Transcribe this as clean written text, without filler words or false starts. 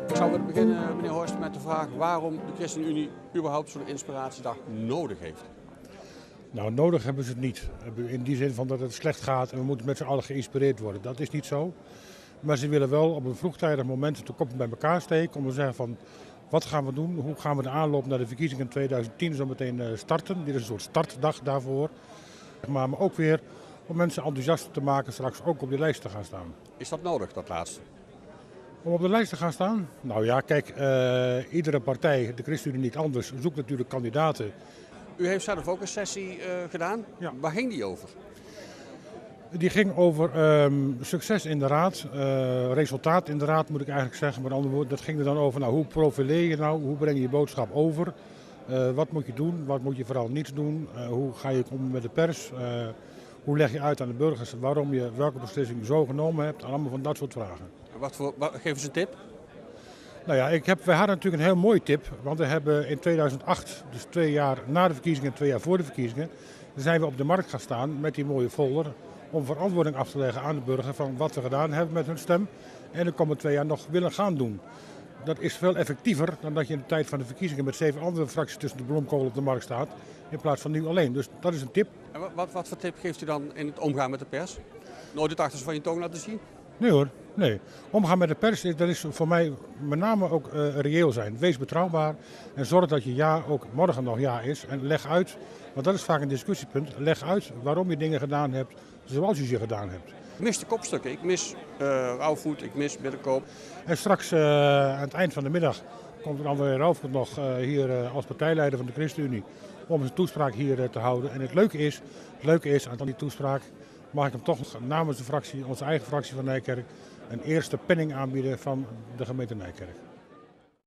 Ik zou willen beginnen, meneer Horst, met de vraag waarom de ChristenUnie überhaupt zo'n inspiratiedag nodig heeft. Nou, nodig hebben ze het niet. In die zin van dat het slecht gaat en we moeten met z'n allen geïnspireerd worden. Dat is niet zo. Maar ze willen wel op een vroegtijdig moment de koppen bij elkaar steken om te zeggen van wat gaan we doen? Hoe gaan we de aanloop naar de verkiezingen in 2010 zo meteen starten? Dit is een soort startdag daarvoor. Maar ook weer om mensen enthousiast te maken straks ook op die lijst te gaan staan. Is dat nodig, dat laatste? Om op de lijst te gaan staan? Nou ja, kijk, iedere partij, de ChristenUnie niet anders, zoekt natuurlijk kandidaten. U heeft zelf ook een sessie gedaan. Ja. Waar ging die over? Die ging over succes in de raad, resultaat in de raad moet ik eigenlijk zeggen. Met andere woorden, dat ging er dan over, nou, hoe profileer je nou, hoe breng je je boodschap over? Wat moet je doen, wat moet je vooral niet doen? Hoe ga je om met de pers? Hoe leg je uit aan de burgers waarom je welke beslissing zo genomen hebt? Allemaal van dat soort vragen. Geef eens een tip. Nou ja, wij hadden natuurlijk een heel mooi tip, want we hebben in 2008, dus 2 jaar na de verkiezingen en 2 jaar voor de verkiezingen, zijn we op de markt gaan staan met die mooie folder om verantwoording af te leggen aan de burger van wat we gedaan hebben met hun stem en de komende 2 jaar nog willen gaan doen. Dat is veel effectiever dan dat je in de tijd van de verkiezingen met 7 andere fracties tussen de bloemkool op de markt staat, in plaats van nu alleen. Dus dat is een tip. En wat voor tip geeft u dan in het omgaan met de pers? Nooit het achterste van je tong laten zien? Nee hoor, nee. Omgaan met de pers, dat is voor mij met name ook reëel zijn. Wees betrouwbaar en zorg dat je ja ook morgen nog ja is. En leg uit, want dat is vaak een discussiepunt, leg uit waarom je dingen gedaan hebt zoals je ze gedaan hebt. Ik mis de kopstukken. Ik mis Rauwvoet, ik mis Middenkoop. En straks aan het eind van de middag komt er André Rauwvoet nog hier als partijleider van de ChristenUnie om zijn toespraak hier te houden. En het leuke is aan die toespraak mag ik hem toch namens de fractie, onze eigen fractie van Nijkerk, een eerste penning aanbieden van de gemeente Nijkerk.